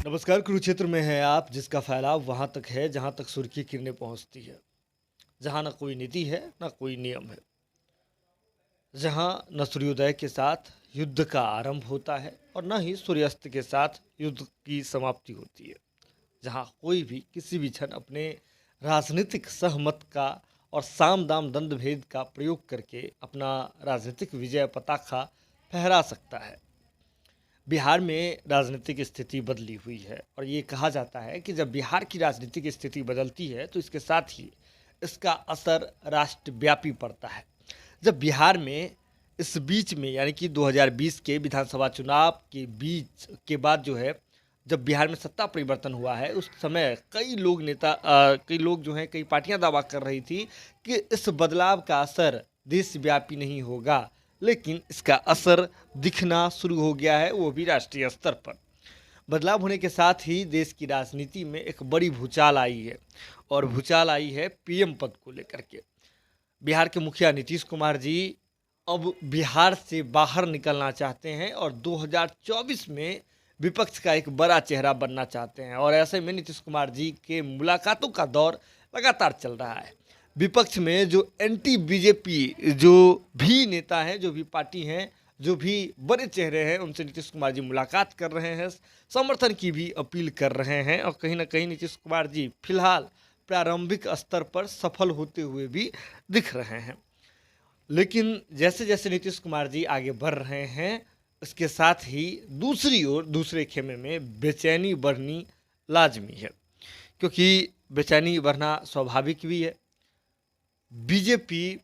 नमस्कार। कुरुक्षेत्र में है आप, जिसका फैलाव वहाँ तक है जहाँ तक सूर्य की किरणें पहुँचती है, जहाँ न कोई नीति है न कोई नियम है, जहाँ न सूर्योदय के साथ युद्ध का आरंभ होता है और न ही सूर्यास्त के साथ युद्ध की समाप्ति होती है, जहाँ कोई भी किसी भी क्षण अपने राजनीतिक सहमत का और साम दाम दंड भेद का प्रयोग करके अपना राजनीतिक विजय पताका फहरा सकता है। बिहार में राजनीतिक स्थिति बदली हुई है और ये कहा जाता है कि जब बिहार की राजनीतिक स्थिति बदलती है तो इसके साथ ही इसका असर राष्ट्रव्यापी पड़ता है। जब बिहार में इस बीच में यानी कि 2020 के विधानसभा चुनाव के बीच के बाद जो है, जब बिहार में सत्ता परिवर्तन हुआ है, उस समय कई लोग जो हैं, कई पार्टियां दावा कर रही थी कि इस बदलाव का असर देशव्यापी नहीं होगा, लेकिन इसका असर दिखना शुरू हो गया है, वो भी राष्ट्रीय स्तर पर। बदलाव होने के साथ ही देश की राजनीति में एक बड़ी भूचाल आई है और भूचाल आई है पीएम पद को लेकर के। बिहार के मुखिया नीतीश कुमार जी अब बिहार से बाहर निकलना चाहते हैं और 2024 में विपक्ष का एक बड़ा चेहरा बनना चाहते हैं और ऐसे में नीतीश कुमार जी के मुलाकातों का दौर लगातार चल रहा है। विपक्ष में जो एंटी बीजेपी जो भी नेता हैं, जो भी पार्टी हैं, जो भी बड़े चेहरे हैं, उनसे नीतीश कुमार जी मुलाकात कर रहे हैं, समर्थन की भी अपील कर रहे हैं और कहीं ना कहीं नीतीश कुमार जी फिलहाल प्रारंभिक स्तर पर सफल होते हुए भी दिख रहे हैं। लेकिन जैसे जैसे नीतीश कुमार जी आगे बढ़ रहे हैं, इसके साथ ही दूसरी ओर दूसरे खेमे में बेचैनी बढ़नी लाजमी है, क्योंकि बेचैनी बढ़ना स्वाभाविक भी है। बीजेपी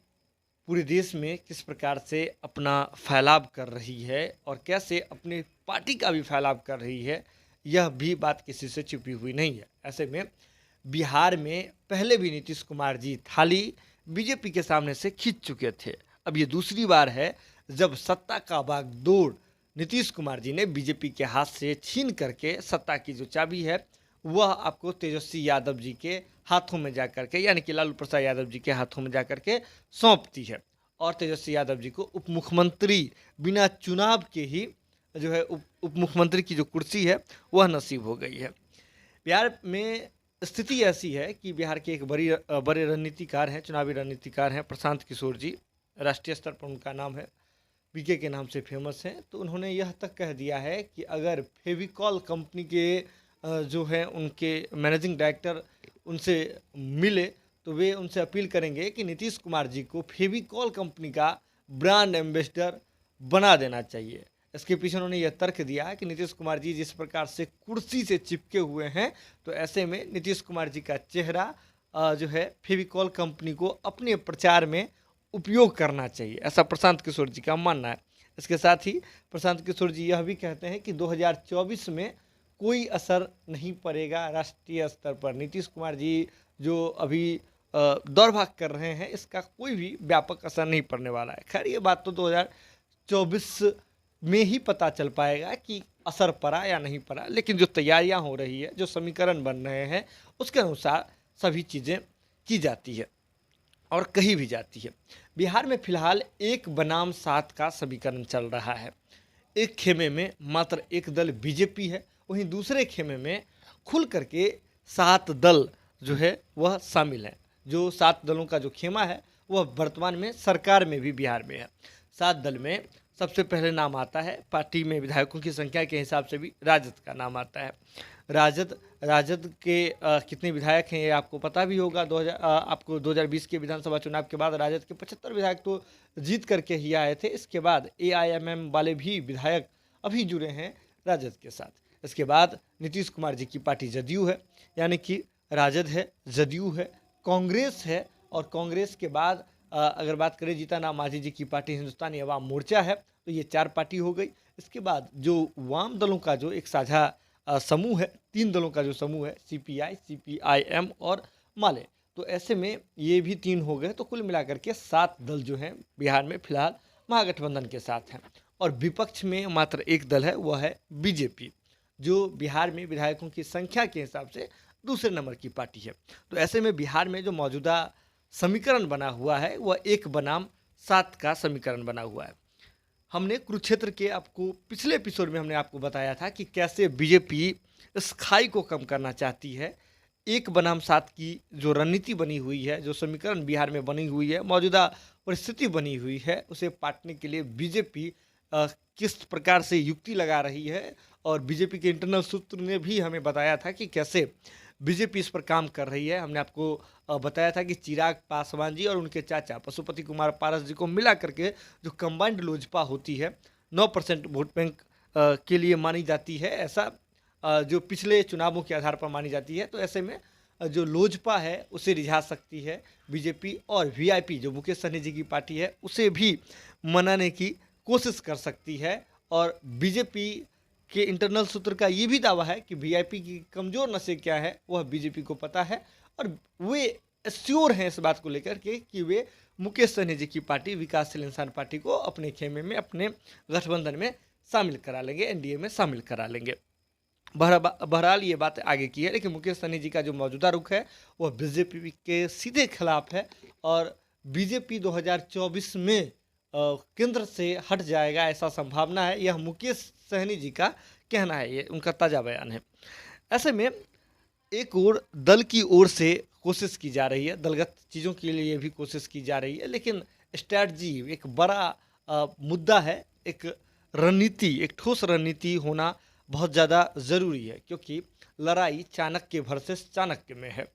पूरे देश में किस प्रकार से अपना फैलाव कर रही है और कैसे अपने पार्टी का भी फैलाव कर रही है, यह भी बात किसी से छुपी हुई नहीं है। ऐसे में बिहार में पहले भी नीतीश कुमार जी थाली बीजेपी के सामने से खींच चुके थे। अब ये दूसरी बार है जब सत्ता का बागडोर नीतीश कुमार जी ने बीजेपी के हाथ से छीन करके सत्ता की जो चाबी है वह आपको तेजस्वी यादव जी के हाथों में जा करके, यानी कि लालू प्रसाद यादव जी के हाथों में जा करके सौंपती है और तेजस्वी यादव जी को उप मुख्यमंत्री बिना चुनाव के ही जो है उप मुख्यमंत्री की जो कुर्सी है वह नसीब हो गई है। बिहार में स्थिति ऐसी है कि बिहार के एक बड़े रणनीतिकार हैं, चुनावी रणनीतिकार हैं प्रशांत किशोर जी, राष्ट्रीय स्तर पर उनका नाम है, पीके के नाम से फेमस हैं। तो उन्होंने यह तक कह दिया है कि अगर फेविकॉल कंपनी के जो है उनके मैनेजिंग डायरेक्टर उनसे मिले तो वे उनसे अपील करेंगे कि नीतीश कुमार जी को फेविकॉल कंपनी का ब्रांड एम्बेसडर बना देना चाहिए। इसके पीछे उन्होंने यह तर्क दिया है कि नीतीश कुमार जी जिस प्रकार से कुर्सी से चिपके हुए हैं, तो ऐसे में नीतीश कुमार जी का चेहरा जो है फेविकॉल कंपनी को अपने प्रचार में उपयोग करना चाहिए, ऐसा प्रशांत किशोर जी का मानना है। इसके साथ ही प्रशांत किशोर जी यह भी कहते हैं कि 2024 में कोई असर नहीं पड़ेगा राष्ट्रीय स्तर पर। नीतीश कुमार जी जो अभी दौड़ भाग कर रहे हैं, इसका कोई भी व्यापक असर नहीं पड़ने वाला है। खैर, ये बात तो 2024 में ही पता चल पाएगा कि असर पड़ा या नहीं पड़ा, लेकिन जो तैयारियां हो रही है, जो समीकरण बन रहे हैं, उसके अनुसार सभी चीज़ें की जाती है और कही भी जाती है। बिहार में फिलहाल 1 बनाम 7 का समीकरण चल रहा है। एक खेमे में मात्र एक दल बीजेपी है, वहीं दूसरे खेमे में खुल करके 7 दल जो है वह शामिल हैं। जो 7 दलों का जो खेमा है वह वर्तमान में सरकार में भी बिहार में है। 7 दल में सबसे पहले नाम आता है, पार्टी में विधायकों की संख्या के हिसाब से भी राजद का नाम आता है। राजद के कितने विधायक हैं ये आपको पता भी होगा। आपको 2020 के विधानसभा चुनाव के बाद राजद के 75 विधायक तो जीत करके ही आए थे। इसके बाद AIMM वाले भी विधायक अभी जुड़े हैं राजद के साथ। इसके बाद नीतीश कुमार जी की पार्टी जदयू है, यानी कि राजद है, जदयू है, कांग्रेस है और कांग्रेस के बाद अगर बात करें जीतन मांझी जी की पार्टी हिंदुस्तानी अवाम मोर्चा है, तो ये 4 पार्टी हो गई। इसके बाद जो वाम दलों का जो एक साझा समूह है, 3 दलों का जो समूह है, CPI, CPIM और माले, तो ऐसे में ये भी 3 हो गए। तो कुल मिलाकर के 7 दल जो हैं बिहार में फिलहाल महागठबंधन के साथ हैं और विपक्ष में मात्र एक दल है, वह है बीजेपी, जो बिहार में विधायकों की संख्या के हिसाब से दूसरे नंबर की पार्टी है। तो ऐसे में बिहार में जो मौजूदा समीकरण बना हुआ है वह 1 बनाम 7 का समीकरण बना हुआ है। हमने कुरुक्षेत्र के आपको पिछले एपिसोड में हमने आपको बताया था कि कैसे बीजेपी इस खाई को कम करना चाहती है। एक बनाम सात की जो रणनीति बनी हुई है, जो समीकरण बिहार में बनी हुई है, मौजूदा परिस्थिति बनी हुई है, उसे पाटने के लिए बीजेपी किस प्रकार से युक्ति लगा रही है। और बीजेपी के इंटरनल सूत्र ने भी हमें बताया था कि कैसे बीजेपी इस पर काम कर रही है। हमने आपको बताया था कि चिराग पासवान जी और उनके चाचा पशुपति कुमार पारस जी को मिला करके जो कंबाइंड लोजपा होती है 9% वोट बैंक के लिए मानी जाती है, ऐसा जो पिछले चुनावों के आधार पर मानी जाती है। तो ऐसे में जो लोजपा है उसे रिझा सकती है बीजेपी, और वीआईपी जो मुकेश सहनी जी की पार्टी है उसे भी मनाने की कोशिश कर सकती है। और बीजेपी के इंटरनल सूत्र का ये भी दावा है कि वीआईपी की कमज़ोर नसें क्या है वह बीजेपी को पता है, और वे श्योर हैं इस बात को लेकर के कि वे मुकेश सहनी जी की पार्टी विकासशील इंसान पार्टी को अपने खेमे में, अपने गठबंधन में शामिल करा लेंगे, एनडीए में शामिल करा लेंगे। बहरहाल ये बात आगे की है, लेकिन मुकेश सहनी जी का जो मौजूदा रुख है वह बीजेपी के सीधे खिलाफ है, और बीजेपी 2024 में केंद्र से हट जाएगा ऐसा संभावना है। यह मुकेश सहनी जी का कहना है, ये उनका ताज़ा बयान है। ऐसे में एक और दल की ओर से कोशिश की जा रही है, दलगत चीज़ों के लिए भी कोशिश की जा रही है, लेकिन स्ट्रैटेजी एक बड़ा मुद्दा है। एक रणनीति, एक ठोस रणनीति होना बहुत ज़्यादा ज़रूरी है, क्योंकि लड़ाई चाणक्य वर्सेस चाणक्य में है।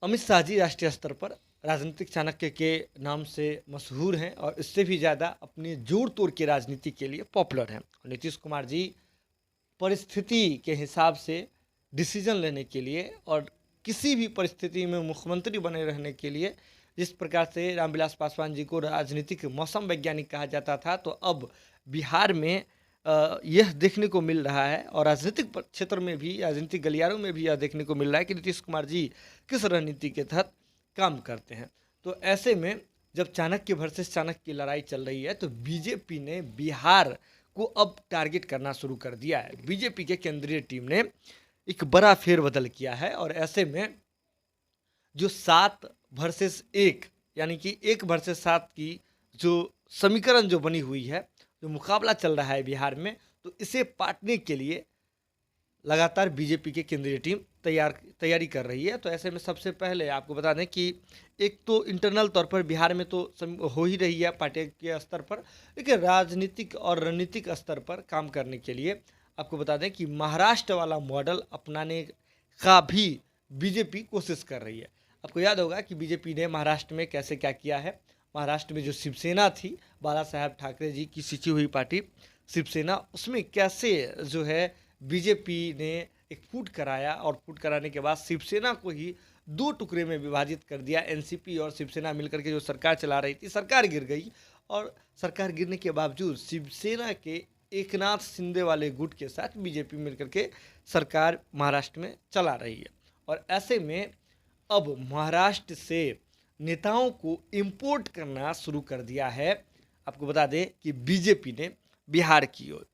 अमित शाह जी राष्ट्रीय स्तर पर राजनीतिक चाणक्य के नाम से मशहूर हैं, और इससे भी ज़्यादा अपने जोड़ तोड़ की राजनीति के लिए पॉपुलर हैं। नीतीश कुमार जी परिस्थिति के हिसाब से डिसीजन लेने के लिए और किसी भी परिस्थिति में मुख्यमंत्री बने रहने के लिए, जिस प्रकार से रामविलास पासवान जी को राजनीतिक मौसम वैज्ञानिक कहा जाता था, तो अब बिहार में यह देखने को मिल रहा है, और राजनीतिक क्षेत्र में भी, राजनीतिक गलियारों में भी यह देखने को मिल रहा है कि नीतीश कुमार जी किस रणनीति के तहत काम करते हैं। तो ऐसे में जब चाणक्य वर्सेस चाणक्य की लड़ाई चल रही है, तो बीजेपी ने बिहार को अब टारगेट करना शुरू कर दिया है। बीजेपी के केंद्रीय टीम ने एक बड़ा फेरबदल किया है, और ऐसे में जो 7 वर्सेस 1 यानी कि 1 वर्सेस 7 की जो समीकरण जो बनी हुई है, जो मुकाबला चल रहा है बिहार में, तो इसे पाटने के लिए लगातार बीजेपी की केंद्रीय टीम तैयारी कर रही है। तो ऐसे में सबसे पहले आपको बता दें कि एक तो इंटरनल तौर पर बिहार में तो हो ही रही है पार्टी के स्तर पर, लेकिन राजनीतिक और रणनीतिक स्तर पर काम करने के लिए आपको बता दें कि महाराष्ट्र वाला मॉडल अपनाने का भी बीजेपी कोशिश कर रही है। आपको याद होगा कि बीजेपी ने महाराष्ट्र में कैसे क्या किया है। महाराष्ट्र में जो शिवसेना थी, बाला साहेब ठाकरे जी की सिंची हुई पार्टी शिवसेना, उसमें कैसे जो है बीजेपी ने एक फूट कराया, और फूट कराने के बाद शिवसेना को ही 2 टुकड़े में विभाजित कर दिया। एनसीपी और शिवसेना मिलकर के जो सरकार चला रही थी, सरकार गिर गई, और सरकार गिरने के बावजूद शिवसेना के एकनाथ शिंदे वाले गुट के साथ बीजेपी मिलकर के सरकार महाराष्ट्र में चला रही है। और ऐसे में अब महाराष्ट्र से नेताओं को इम्पोर्ट करना शुरू कर दिया है। आपको बता दें कि बीजेपी ने बिहार की ओर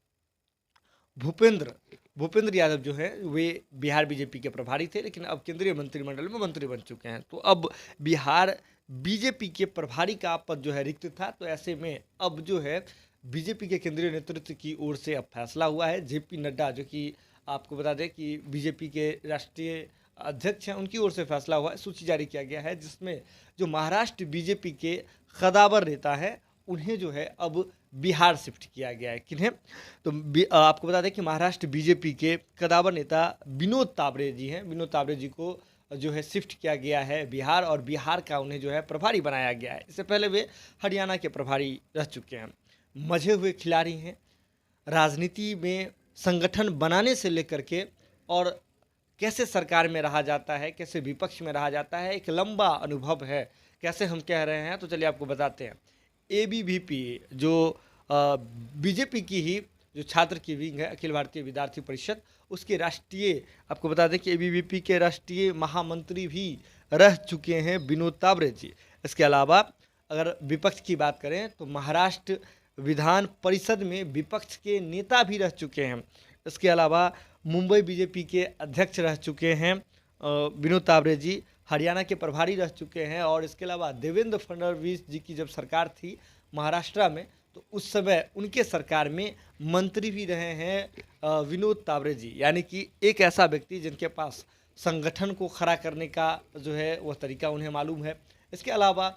भूपेंद्र यादव जो है वे बिहार बीजेपी के प्रभारी थे, लेकिन अब केंद्रीय मंत्रिमंडल में मंत्री बन चुके हैं। तो अब बिहार बीजेपी के प्रभारी का पद जो है रिक्त था। तो ऐसे में अब जो है बीजेपी के केंद्रीय नेतृत्व की ओर से अब फैसला हुआ है। जेपी नड्डा, जो कि आपको बता दें कि बीजेपी के राष्ट्रीय अध्यक्ष हैं, उनकी ओर से फैसला हुआ है, सूची जारी किया गया है, जिसमें जो महाराष्ट्र बीजेपी के कदावर नेता है उन्हें जो है अब बिहार शिफ्ट किया गया है। किन्हें? तो आपको बता दें कि महाराष्ट्र बीजेपी के कदावर नेता विनोद तावरे जी हैं। विनोद तावरे जी को जो है शिफ्ट किया गया है बिहार, और बिहार का उन्हें जो है प्रभारी बनाया गया है। इससे पहले वे हरियाणा के प्रभारी रह चुके हैं। मजे हुए खिलाड़ी हैं, राजनीति में संगठन बनाने से लेकर के और कैसे सरकार में रहा जाता है, कैसे विपक्ष में रहा जाता है, एक लंबा अनुभव है। कैसे हम कह रहे हैं, तो चलिए आपको बताते हैं। एबीवीपी जो बीजेपी की ही जो छात्र की विंग है, अखिल भारतीय विद्यार्थी परिषद, उसके राष्ट्रीय, आपको बता दें कि एबीवीपी के राष्ट्रीय महामंत्री भी रह चुके हैं विनोद तावरे जी। इसके अलावा अगर विपक्ष की बात करें तो महाराष्ट्र विधान परिषद में विपक्ष के नेता भी रह चुके हैं। इसके अलावा मुंबई बीजेपी के अध्यक्ष रह चुके हैं विनोद तावरे जी, हरियाणा के प्रभारी रह चुके हैं। और इसके अलावा देवेंद्र फडणवीस जी की जब सरकार थी महाराष्ट्र में, तो तो उस समय उनके सरकार में मंत्री भी रहे हैं विनोद तावरे जी, यानी कि एक ऐसा व्यक्ति जिनके पास संगठन को खड़ा करने का जो है वह तरीका उन्हें मालूम है। इसके अलावा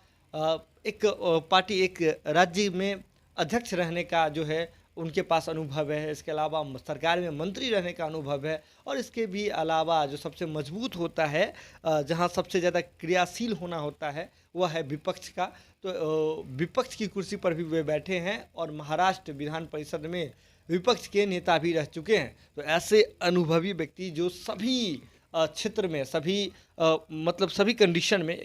एक पार्टी एक राज्य में अध्यक्ष रहने का जो है उनके पास अनुभव है। इसके अलावा सरकार में मंत्री रहने का अनुभव है। और इसके भी अलावा जो सबसे मजबूत होता है, जहां सबसे ज़्यादा क्रियाशील होना होता है, वह है विपक्ष का। तो विपक्ष की कुर्सी पर भी वे बैठे हैं और महाराष्ट्र विधान परिषद में विपक्ष के नेता भी रह चुके हैं। तो ऐसे अनुभवी व्यक्ति जो सभी क्षेत्र में मतलब सभी कंडीशन में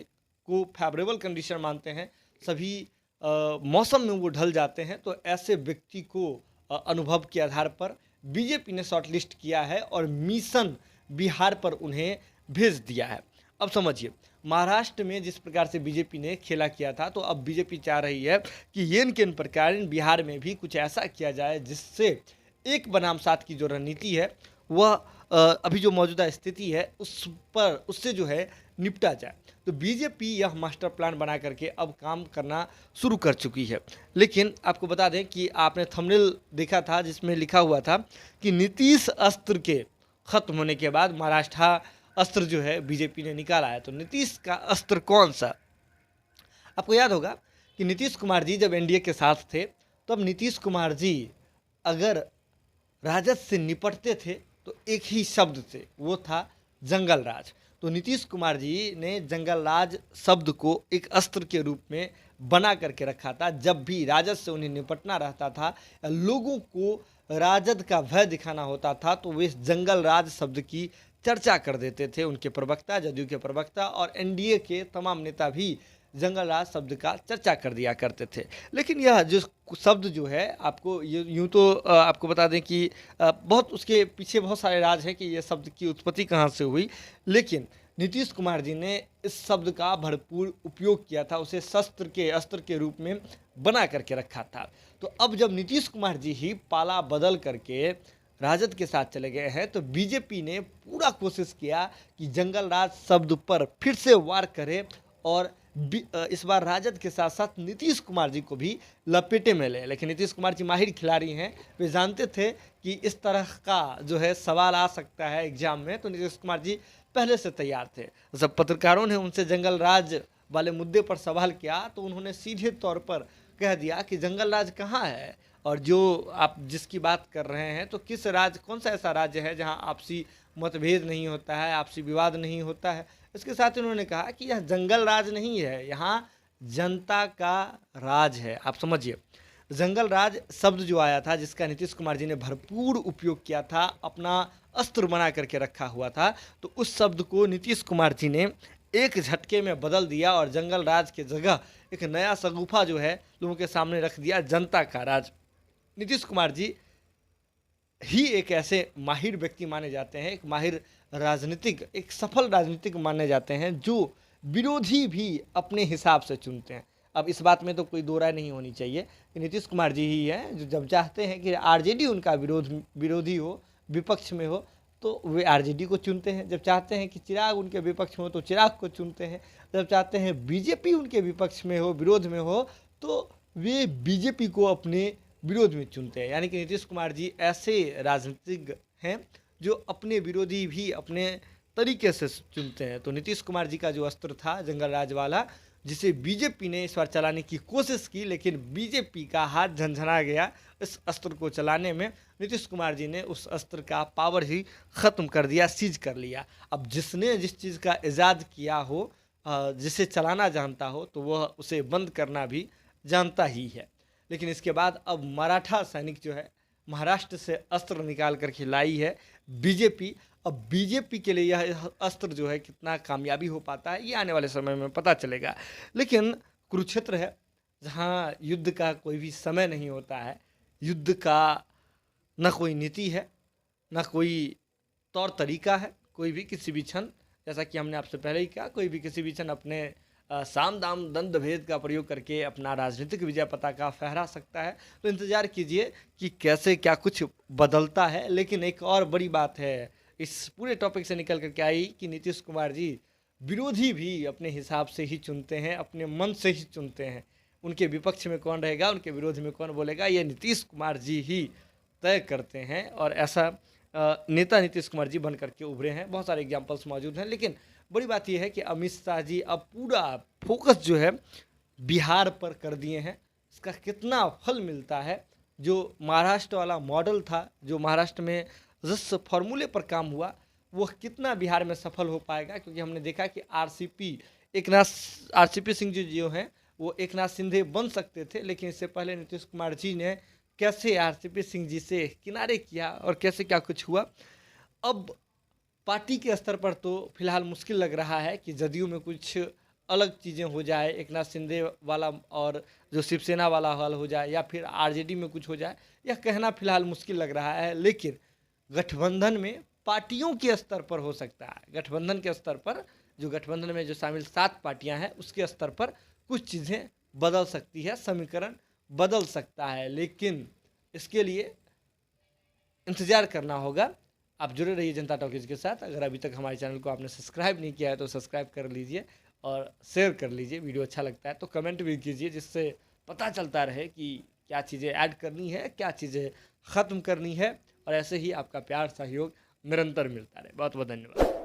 को फेवरेबल कंडीशन मानते हैं, सभी मौसम में वो ढल जाते हैं, तो ऐसे व्यक्ति को अनुभव के आधार पर बीजेपी ने शॉर्टलिस्ट किया है और मिशन बिहार पर उन्हें भेज दिया है। अब समझिए, महाराष्ट्र में जिस प्रकार से बीजेपी ने खेला किया था, तो अब बीजेपी चाह रही है कि येन केन प्रकार बिहार में भी कुछ ऐसा किया जाए जिससे एक बनाम सात की जो रणनीति है वह अभी जो मौजूदा स्थिति है उससे जो है निपटा जाए। तो बीजेपी यह मास्टर प्लान बना करके अब काम करना शुरू कर चुकी है। लेकिन आपको बता दें कि आपने थंबनेल देखा था जिसमें लिखा हुआ था कि नीतीश अस्त्र के खत्म होने के बाद महाराष्ट्र अस्त्र जो है बीजेपी ने निकाला है। तो नीतीश का अस्त्र कौन सा? आपको याद होगा कि नीतीश कुमार जी जब एनडीए के साथ थे, तब नीतीश कुमार जी अगर राजद से निपटते थे तो एक ही शब्द से, वो था जंगल राज। तो नीतीश कुमार जी ने जंगल राज शब्द को एक अस्त्र के रूप में बना करके रखा था। जब भी राजद से उन्हें निपटना रहता था, लोगों को राजद का भय दिखाना होता था, तो वे जंगल राज शब्द की चर्चा कर देते थे। उनके प्रवक्ता, जदयू के प्रवक्ता और एनडीए के तमाम नेता भी जंगल राज शब्द का चर्चा कर दिया करते थे। लेकिन यह जो शब्द जो है, आपको यूँ तो आपको बता दें कि बहुत उसके पीछे बहुत सारे राज हैं कि यह शब्द की उत्पत्ति कहाँ से हुई। लेकिन नीतीश कुमार जी ने इस शब्द का भरपूर उपयोग किया था, उसे अस्त्र के रूप में बना करके रखा था। तो अब जब नीतीश कुमार जी ही पाला बदल करके राजद के साथ चले गए हैं, तो बीजेपी ने पूरा कोशिश किया कि जंगल राज शब्द पर फिर से वार करे और इस बार राजद के साथ साथ नीतीश कुमार जी को भी लपेटे में ले। लेकिन नीतीश कुमार जी माहिर खिलाड़ी हैं, वे जानते थे कि इस तरह का जो है सवाल आ सकता है एग्जाम में, तो नीतीश कुमार जी पहले से तैयार थे। जब पत्रकारों ने उनसे जंगल राज वाले मुद्दे पर सवाल किया, तो उन्होंने सीधे तौर पर कह दिया कि जंगल राज कहाँ है, और जो आप जिसकी बात कर रहे हैं, तो किस कौन सा ऐसा राज्य है जहाँ आपसी मतभेद नहीं होता है, आपसी विवाद नहीं होता है। इसके साथ ही उन्होंने कहा कि यह जंगल राज नहीं है, यहाँ जनता का राज है। आप समझिए, जंगल राज शब्द जो आया था, जिसका नीतीश कुमार जी ने भरपूर उपयोग किया था, अपना अस्त्र बना करके रखा हुआ था, तो उस शब्द को नीतीश कुमार जी ने एक झटके में बदल दिया और जंगल राज के जगह एक नया शगुफा जो है लोगों के सामने रख दिया, जनता का राज। नीतीश कुमार जी ही एक ऐसे माहिर व्यक्ति माने जाते हैं, एक माहिर राजनीतिक, एक सफल राजनीतिक माने जाते हैं, जो विरोधी भी अपने हिसाब से चुनते हैं। अब इस बात में तो कोई दो राय नहीं होनी चाहिए कि नीतीश कुमार जी ही हैं जो जब चाहते हैं कि आरजेडी उनका विरोधी हो, विपक्ष में हो, तो वे आरजेडी को चुनते हैं। जब चाहते हैं कि चिराग उनके विपक्ष में हो, तो चिराग को चुनते हैं। जब चाहते हैं बीजेपी उनके विपक्ष में हो, विरोध में हो, तो वे बीजेपी को अपने विरोध में चुनते हैं। यानी कि नीतीश कुमार जी ऐसे राजनीतिज्ञ हैं जो अपने विरोधी भी अपने तरीके से चुनते हैं। तो नीतीश कुमार जी का जो अस्त्र था जंगल राज वाला, जिसे बीजेपी ने इस बार चलाने की कोशिश की, लेकिन बीजेपी का हाथ झंझना गया इस अस्त्र को चलाने में। नीतीश कुमार जी ने उस अस्त्र का पावर ही ख़त्म कर दिया, सीज कर लिया। अब जिसने जिस चीज़ का इजाद किया हो, जिसे चलाना जानता हो, तो वह उसे बंद करना भी जानता ही है। लेकिन इसके बाद अब मराठा सैनिक जो है महाराष्ट्र से अस्त्र निकाल कर के लाई है बीजेपी। अब बीजेपी के लिए यह अस्त्र जो है कितना कामयाबी हो पाता है, ये आने वाले समय में पता चलेगा। लेकिन कुरुक्षेत्र है, जहाँ युद्ध का कोई भी समय नहीं होता है, युद्ध का न कोई नीति है, न कोई तौर तरीका है। कोई भी किसी भी क्षण, जैसा कि हमने आपसे पहले ही कहा, कोई भी किसी भी क्षण अपने साम दाम दंड भेद का प्रयोग करके अपना राजनीतिक विजय पताका फहरा सकता है। तो इंतज़ार कीजिए कि कैसे क्या कुछ बदलता है। लेकिन एक और बड़ी बात है इस पूरे टॉपिक से निकल करके आई कि नीतीश कुमार जी विरोधी भी अपने हिसाब से ही चुनते हैं, अपने मन से ही चुनते हैं। उनके विपक्ष में कौन रहेगा, उनके विरोध में कौन बोलेगा, ये नीतीश कुमार जी ही तय करते हैं। और ऐसा नेता नीतीश कुमार जी बन करके उभरे हैं। बहुत सारे एग्जाम्पल्स मौजूद हैं, लेकिन बड़ी बात यह है कि अमित शाह जी अब पूरा फोकस जो है बिहार पर कर दिए हैं। इसका कितना फल मिलता है, जो महाराष्ट्र वाला मॉडल था, जो महाराष्ट्र में जिस फॉर्मूले पर काम हुआ, वो कितना बिहार में सफल हो पाएगा। क्योंकि हमने देखा कि आरसीपी सिंह जी जो हैं वो एकनाथ शिंदे बन सकते थे, लेकिन इससे पहले नीतीश कुमार जी ने कैसे आरसीपी सिंह जी से किनारे किया और कैसे क्या कुछ हुआ। अब पार्टी के स्तर पर तो फिलहाल मुश्किल लग रहा है कि जदयू में कुछ अलग चीज़ें हो जाए, एकनाथ शिंदे वाला और जो शिवसेना वाला हल हो जाए, या फिर आरजेडी में कुछ हो जाए, यह कहना फिलहाल मुश्किल लग रहा है। लेकिन गठबंधन में पार्टियों के स्तर पर हो सकता है, गठबंधन के स्तर पर, जो गठबंधन में जो शामिल 7 पार्टियां हैं उसके स्तर पर कुछ चीज़ें बदल सकती है, समीकरण बदल सकता है। लेकिन इसके लिए इंतज़ार करना होगा। आप जुड़े रहिए जनता टॉकीज के साथ। अगर अभी तक हमारे चैनल को आपने सब्सक्राइब नहीं किया है तो सब्सक्राइब कर लीजिए और शेयर कर लीजिए। वीडियो अच्छा लगता है तो कमेंट भी कीजिए, जिससे पता चलता रहे कि क्या चीज़ें ऐड करनी है, क्या चीज़ें ख़त्म करनी है, और ऐसे ही आपका प्यार सहयोग निरंतर मिलता रहे। बहुत बहुत धन्यवाद।